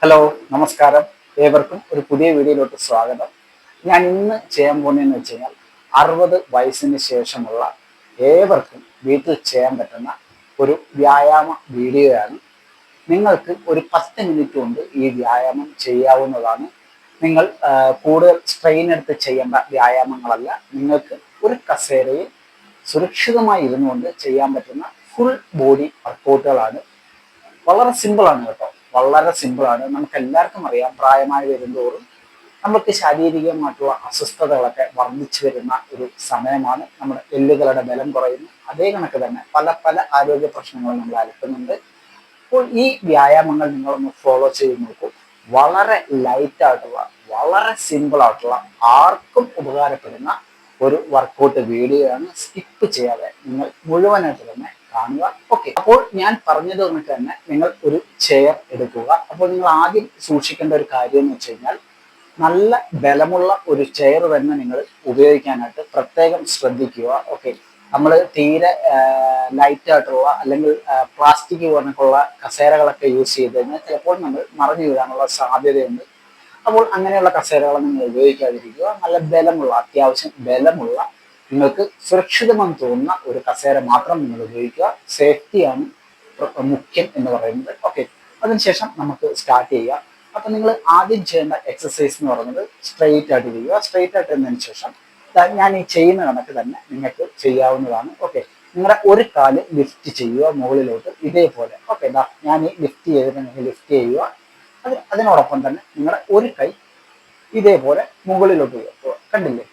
Hello, നമസ്കാരം. ഏവർക്കും ഒരു പുതിയ വീഡിയോയിലോട്ട് സ്വാഗതം. ഞാൻ ഇന്ന് ചെയ്യാൻ പോകുന്നതെന്ന് വെച്ച് കഴിഞ്ഞാൽ 60 വയസ്സിന് ശേഷമുള്ള ഏവർക്കും വീട്ടിൽ ചെയ്യാൻ പറ്റുന്ന ഒരു വ്യായാമ വീഡിയോയാണ്. നിങ്ങൾക്ക് ഒരു 10 മിനിറ്റ് കൊണ്ട് ഈ വ്യായാമം ചെയ്യാവുന്നതാണ്. നിങ്ങൾ കൂടുതൽ സ്ട്രെയിൻ എടുത്ത് ചെയ്യേണ്ട വ്യായാമങ്ങളല്ല. നിങ്ങൾക്ക് ഒരു കസേരയിൽ സുരക്ഷിതമായി ഇരുന്നുകൊണ്ട് ചെയ്യാൻ പറ്റുന്ന ഫുൾ ബോഡി വർക്കൗട്ടുകളാണ്. വളരെ സിമ്പിളാണ് കേട്ടോ, വളരെ സിമ്പിളാണ്. നമുക്ക് എല്ലാവർക്കും അറിയാം, പ്രായമായി വരുന്തോറും നമുക്ക് ശാരീരികമായിട്ടുള്ള അസ്വസ്ഥതകളൊക്കെ വർദ്ധിച്ചു വരുന്ന ഒരു സമയമാണ്. നമ്മുടെ എല്ലുകളുടെ ബലം കുറയുന്നു. അതേ കണക്ക് തന്നെ പല പല ആരോഗ്യ പ്രശ്നങ്ങളും നമ്മൾ അലട്ടുന്നുണ്ട്. അപ്പോൾ ഈ വ്യായാമങ്ങൾ നിങ്ങളൊന്ന് ഫോളോ ചെയ്ത് നോക്കൂ. വളരെ ലൈറ്റ് ആയിട്ടുള്ള, വളരെ സിമ്പിൾ ആയിട്ടുള്ള, ആർക്കും ഉപകാരപ്പെടുന്ന ഒരു വർക്കൗട്ട് വീഡിയോ ആണ്. സ്കിപ്പ് ചെയ്യാതെ നിങ്ങൾ മുഴുവനായിട്ട് തന്നെ കാണുക. ഓക്കെ, അപ്പോൾ ഞാൻ പറഞ്ഞത് കണക്ക് തന്നെ നിങ്ങൾ ഒരു ചെയർ എടുക്കുക. അപ്പോൾ നിങ്ങൾ ആദ്യം സൂക്ഷിക്കേണ്ട ഒരു കാര്യം എന്ന് വെച്ച് കഴിഞ്ഞാൽ, നല്ല ബലമുള്ള ഒരു ചെയർ തന്നെ നിങ്ങൾ ഉപയോഗിക്കാനായിട്ട് പ്രത്യേകം ശ്രദ്ധിക്കുക. ഓക്കെ, നമ്മൾ തീരെ ലൈറ്റ് ആയിട്ടുള്ള അല്ലെങ്കിൽ പ്ലാസ്റ്റിക് പോലുള്ള കസേരകളൊക്കെ യൂസ് ചെയ്ത് കഴിഞ്ഞാൽ ചിലപ്പോൾ നമ്മൾ മറിഞ്ഞു വീഴാനുള്ള സാധ്യതയുണ്ട്. അപ്പോൾ അങ്ങനെയുള്ള കസേരകളൊന്നും നിങ്ങൾ ഉപയോഗിക്കാതിരിക്കുക. നല്ല ബലമുള്ള, അത്യാവശ്യം ബലമുള്ള, നിങ്ങൾക്ക് സുരക്ഷിതമെന്ന് തോന്നുന്ന ഒരു കസേര മാത്രം നിങ്ങൾ ഉപയോഗിക്കുക. സേഫ്റ്റിയാണ് മുഖ്യം എന്ന് പറയുന്നത്. ഓക്കെ, അതിനുശേഷം നമുക്ക് സ്റ്റാർട്ട് ചെയ്യാം. അപ്പൊ നിങ്ങൾ ആദ്യം ചെയ്യേണ്ട എക്സസൈസ് എന്ന് പറയുന്നത് സ്ട്രെയിറ്റ് ആയിട്ട് ചെയ്യുക. സ്ട്രെയിറ്റ് ആയിട്ട് ഇരുന്നതിന് ശേഷം ഞാൻ ഈ ചെയ്യുന്ന കണക്ക് തന്നെ നിങ്ങൾക്ക് ചെയ്യാവുന്നതാണ്. ഓക്കെ, നിങ്ങളുടെ ഒരു കാല് ലിഫ്റ്റ് ചെയ്യുക മുകളിലോട്ട് ഇതേപോലെ. ഓക്കെ, ഞാൻ ഈ ലിഫ്റ്റ് ചെയ്തിട്ടുണ്ടെങ്കിൽ ലിഫ്റ്റ് ചെയ്യുക. അതിനോടൊപ്പം തന്നെ നിങ്ങളുടെ ഒരു കൈ ഇതേപോലെ മുകളിലോട്ട് ഉയർത്തുക. കണ്ടില്ലേ,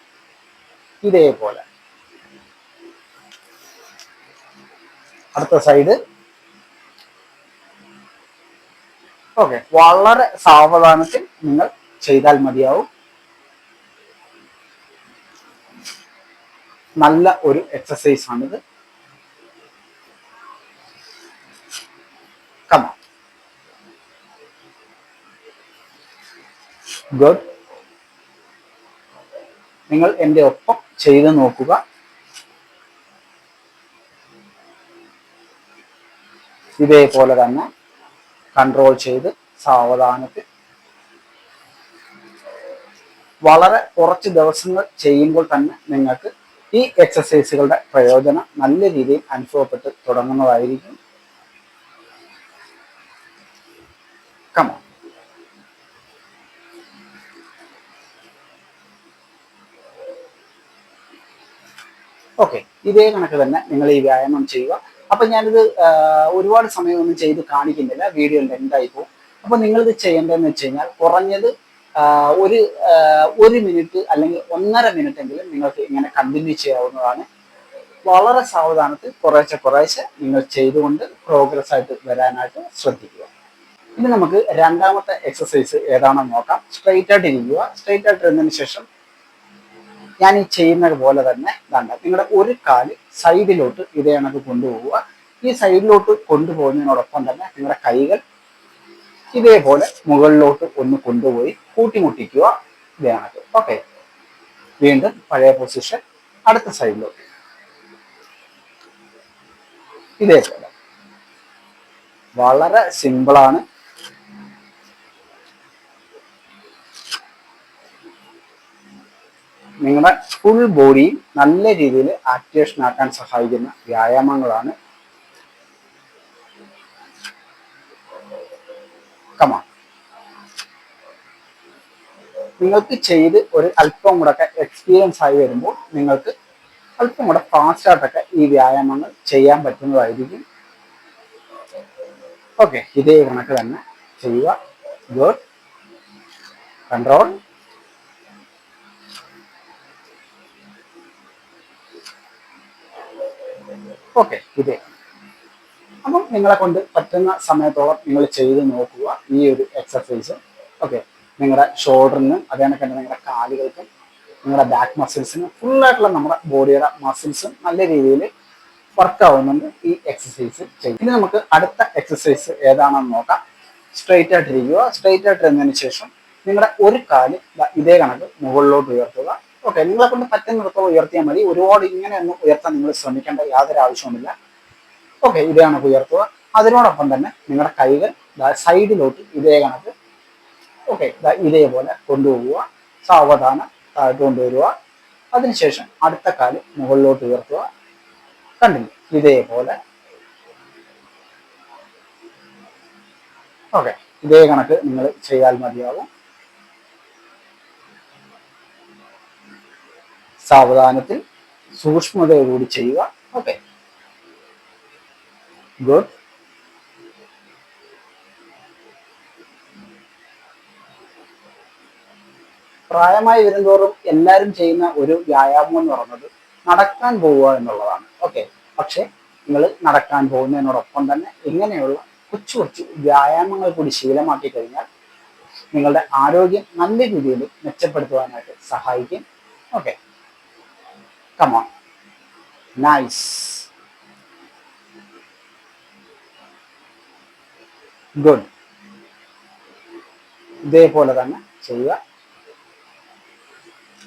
ഇതേപോലെ. അടുത്ത സൈഡ്. ഓക്കെ, വളരെ സാവധാനത്തിൽ നിങ്ങൾ ചെയ്താൽ മതിയാവും. നല്ല ഒരു എക്സസൈസ് ആണിത്. കമ ഗുഡ്. നിങ്ങൾ എൻ്റെ ഒപ്പം ചെയ്ത് നോക്കുക. ഇതേപോലെ തന്നെ കൺട്രോൾ ചെയ്ത് സാവധാനത്തിൽ വളരെ കുറച്ച് ദിവസങ്ങൾ ചെയ്യുമ്പോൾ തന്നെ നിങ്ങൾക്ക് ഈ എക്സസൈസുകളുടെ പ്രയോജനം നല്ല രീതിയിൽ അനുഭവപ്പെട്ട് തുടങ്ങുന്നതായിരിക്കും. കമോൺ. ഓക്കെ, ഇതേ കണക്ക് തന്നെ നിങ്ങൾ ഈ വ്യായാമം ചെയ്യുക. അപ്പൊ ഞാനിത് ഒരുപാട് സമയമൊന്നും ചെയ്ത് കാണിക്കുന്നില്ല, വീഡിയോ ലെങ്തായി പോകും. അപ്പൊ നിങ്ങളിത് ചെയ്യേണ്ടതെന്ന് വെച്ച് കഴിഞ്ഞാൽ കുറഞ്ഞത് ഒരു മിനിറ്റ് അല്ലെങ്കിൽ 1.5 മിനിറ്റ് എങ്കിലും നിങ്ങൾക്ക് ഇങ്ങനെ കണ്ടിന്യൂ ചെയ്യാവുന്നതാണ്. വളരെ സാവധാനത്തിൽ കുറേശ്ശെ നിങ്ങൾ ചെയ്തുകൊണ്ട് പ്രോഗ്രസ് ആയിട്ട് വരാനായിട്ട് ശ്രദ്ധിക്കുക. ഇനി നമുക്ക് രണ്ടാമത്തെ എക്സസൈസ് ഏതാണെന്ന് നോക്കാം. സ്ട്രെയിറ്റ് ആയിട്ട് ഇരിക്കുക. സ്ട്രെയിറ്റ് ആയിട്ട് ഇരുന്നതിന് ശേഷം ഞാൻ ഈ ചെയ്യുന്നത് പോലെ തന്നെ നിങ്ങളുടെ ഒരു കാല് സൈഡിലോട്ട് ഇതേ കണക്ക് കൊണ്ടുപോവുക. ഈ സൈഡിലോട്ട് കൊണ്ടുപോകുന്നതിനോടൊപ്പം തന്നെ നിങ്ങളുടെ കൈകൾ ഇതേപോലെ മുകളിലോട്ട് ഒന്ന് കൊണ്ടുപോയി കൂട്ടിമുട്ടിക്കുക. ഇതേ കണക്ക്. ഓക്കെ, വീണ്ടും പഴയ പൊസിഷൻ. അടുത്ത സൈഡിലോട്ട് ഇതേപോലെ. വളരെ സിമ്പിളാണ്. നിങ്ങളുടെ ഫുൾ ബോഡി നല്ല രീതിയിൽ ആക്ടിവേഷൻ ആക്കാൻ സഹായിക്കുന്ന വ്യായാമങ്ങളാണ്. കമാൺ. നിങ്ങൾക്ക് ചെയ്ത് ഒരു അല്പം കൂടെ എക്സ്പീരിയൻസ് ആയി വരുമ്പോൾ നിങ്ങൾക്ക് അല്പം കൂടെ ഫാസ്റ്റായിട്ടൊക്കെ ഈ വ്യായാമങ്ങൾ ചെയ്യാൻ പറ്റുന്നതായിരിക്കും. ഓക്കെ, ഇതേ കണക്ക് തന്നെ ചെയ്യുക. ഗുഡ്. കൺട്രോൾ. ഓക്കെ, ഇതേ. അപ്പം നിങ്ങളെ കൊണ്ട് പറ്റുന്ന സമയത്തോളം നിങ്ങൾ ചെയ്ത് നോക്കുക ഈ ഒരു എക്സസൈസ്. ഓക്കെ, നിങ്ങളുടെ ഷോൾഡറിനും അതേ കണക്ക് തന്നെ നിങ്ങളുടെ കാലുകൾക്കും നിങ്ങളുടെ ബാക്ക് മസിൽസിനും ഫുള്ളായിട്ടുള്ള നമ്മുടെ ബോഡിയുടെ മസിൽസും നല്ല രീതിയിൽ വർക്ക് ആവുന്നുണ്ട് ഈ എക്സസൈസ് ചെയ്യും. ഇനി നമുക്ക് അടുത്ത എക്സസൈസ് ഏതാണെന്ന് നോക്കാം. സ്ട്രെയിറ്റ് ആയിട്ട് ഇരിക്കുക. സ്ട്രെയിറ്റ് ആയിട്ട് ഇരുന്നതിന് ശേഷം നിങ്ങളുടെ ഒരു കാല് ഇതേ കണക്ക് മുകളിലോട്ട് ഉയർത്തുക. ഓക്കെ, നിങ്ങളെ കൊണ്ട് പറ്റുന്നിടത്തോളം ഉയർത്തിയാൽ മതി. ഒരുപാട് ഇങ്ങനെയൊന്നും ഉയർത്താൻ നിങ്ങൾ ശ്രമിക്കേണ്ട യാതൊരു ആവശ്യവുമില്ല. ഓക്കെ, ഇതേ കണക്ക് ഉയർത്തുക. അതിനോടൊപ്പം തന്നെ നിങ്ങളുടെ കൈകൾ സൈഡിലോട്ട് ഇതേ കണക്ക് ഓക്കെ, ഇതേപോലെ കൊണ്ടുപോവുക, സാവധാനം താഴോട്ട് കൊണ്ടുവരിക. അതിനുശേഷം അടുത്ത കാല് മുകളിലോട്ട് ഉയർത്തുക. കണ്ടില്ലേ, ഇതേപോലെ. ഓക്കെ, ഇതേ കണക്ക് നിങ്ങൾ ചെയ്താൽ മതിയാവും. സാവധാനത്തിൽ സൂക്ഷ്മതയോടുകൂടി ചെയ്യുക. Okay, good. പ്രായമായി വരുന്തോറും എല്ലാവരും ചെയ്യുന്ന ഒരു വ്യായാമം എന്ന് പറയുന്നത് നടക്കാൻ പോവുക എന്നുള്ളതാണ്. ഓക്കെ, പക്ഷെ നിങ്ങൾ നടക്കാൻ പോകുന്നതിനോടൊപ്പം തന്നെ ഇങ്ങനെയുള്ള കൊച്ചു കൊച്ചു വ്യായാമങ്ങൾ കൂടി ശീലമാക്കി കഴിഞ്ഞാൽ നിങ്ങളുടെ ആരോഗ്യം നല്ല രീതിയിൽ മെച്ചപ്പെടുത്തുവാനായിട്ട് സഹായിക്കും. Okay, come on, nice, good. ഇതേപോലെ തന്നെ ചെയ്യുക.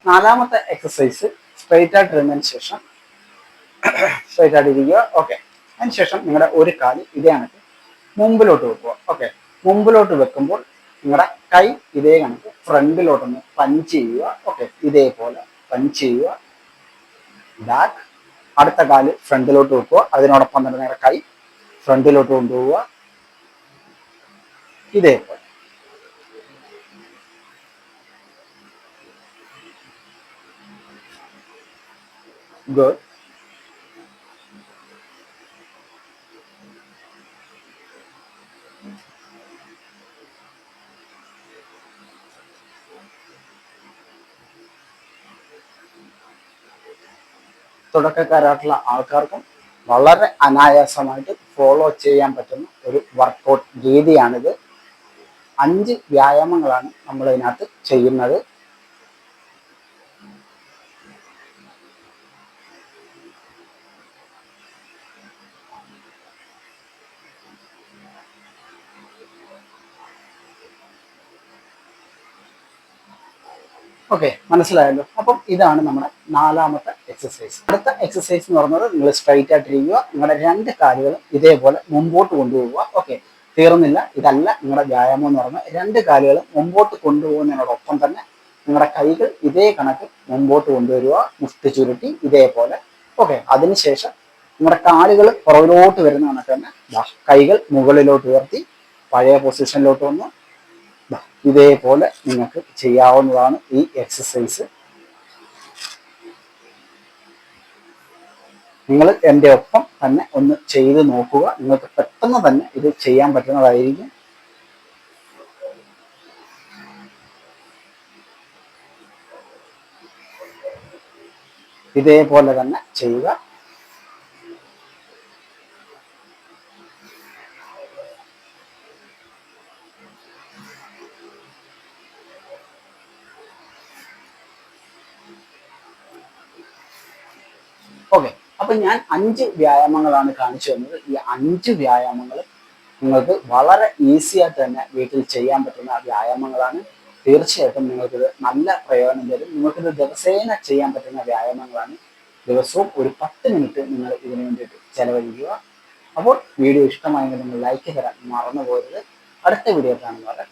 നാലാമത്തെ എക്സസൈസ് സ്ട്രെയിറ്റ് ആയിട്ട് ഇരുന്നതിന് ശേഷം സ്ട്രെയിറ്റ് ആയിട്ട് ഇരിക്കുക. ഓക്കെ, അതിനുശേഷം നിങ്ങളുടെ ഒരു കാല് ഇതേ കണക്ക് മുമ്പിലോട്ട് വെക്കുക. ഓക്കെ, മുമ്പിലോട്ട് വെക്കുമ്പോൾ നിങ്ങളുടെ കൈ ഇതേ കണക്ക് ഫ്രണ്ടിലോട്ടൊന്ന് പഞ്ച് ചെയ്യുക. ഓക്കെ, ഇതേപോലെ പഞ്ച് ചെയ്യുക. ബാക്ക്. അടുത്ത കാല് ഫ്രണ്ടിലോട്ട് വെക്കുക. അതിനോടൊപ്പം തന്നെ നിങ്ങളുടെ കൈ ഫ്രണ്ടിലോട്ട് കൊണ്ടുപോവുക. ഇതേപോലെ. ഗുഡ്. തുടക്കക്കാരായിട്ടുള്ള ആൾക്കാർക്കും വളരെ അനായാസമായിട്ട് ഫോളോ ചെയ്യാൻ പറ്റുന്ന ഒരു വർക്കൗട്ട് രീതിയാണിത്. 5 വ്യായാമങ്ങളാണ് നമ്മൾ ഇതിനകത്ത് ചെയ്യുന്നത്. ഓക്കെ, മനസ്സിലായല്ലോ. അപ്പം ഇതാണ് നമ്മുടെ നാലാമത്തെ എക്സസൈസ്. അടുത്ത എക്സസൈസ് എന്ന് പറയുന്നത് നിങ്ങൾ സ്ട്രൈറ്റ് ആയിട്ടിരിക്കുക. നിങ്ങളുടെ 2 കാലുകളും ഇതേപോലെ മുമ്പോട്ട് കൊണ്ടുപോവുക. ഓക്കെ, തീർന്നില്ല. ഇതല്ല നിങ്ങളുടെ വ്യായാമം എന്ന് പറഞ്ഞാൽ 2 കാലുകളും മുമ്പോട്ട് കൊണ്ടുപോകുന്നതിനോടൊപ്പം തന്നെ നിങ്ങളുടെ കൈകൾ ഇതേ കണക്ക് മുമ്പോട്ട് കൊണ്ടുവരിക, മുഷ്ടി ചുരുട്ടി ഇതേപോലെ. ഓക്കെ, അതിനുശേഷം നിങ്ങളുടെ കാലുകൾ പുറകിലോട്ട് വരുന്ന കണക്ക് തന്നെ കൈകൾ മുകളിലോട്ട് ഉയർത്തി പഴയ പൊസിഷനിലോട്ട് വന്ന് ഇതേപോലെ നിങ്ങൾക്ക് ചെയ്യാവുന്നതാണ് ഈ എക്സസൈസ്. നിങ്ങൾ എൻ്റെ ഒപ്പം തന്നെ ഒന്ന് ചെയ്ത് നോക്കുക. നിങ്ങൾക്ക് പെട്ടെന്ന് തന്നെ ഇത് ചെയ്യാൻ പറ്റുന്നതായിരിക്കും. ഇതേപോലെ തന്നെ ചെയ്യുക. ഓക്കെ, അപ്പൊ ഞാൻ 5 വ്യായാമങ്ങളാണ് കാണിച്ചു തന്നത്. ഈ 5 വ്യായാമങ്ങൾ നിങ്ങൾക്ക് വളരെ ഈസി ആയിട്ട് തന്നെ വീട്ടിൽ ചെയ്യാൻ പറ്റുന്ന വ്യായാമങ്ങളാണ്. തീർച്ചയായിട്ടും നിങ്ങൾക്കിത് നല്ല പ്രയോജനം തരും. നിങ്ങൾക്കിത് ദിവസേന ചെയ്യാൻ പറ്റുന്ന വ്യായാമങ്ങളാണ്. ദിവസവും ഒരു 10 മിനിറ്റ് നിങ്ങൾ ഇതിനു വേണ്ടിയിട്ട് ചെലവഴിക്കുക. അപ്പോൾ വീഡിയോ ഇഷ്ടമായെങ്കിൽ നിങ്ങൾ ലൈക്ക് തരാൻ മറന്നു പോകരുത്. അടുത്ത വീഡിയോ കാണുന്നവരെ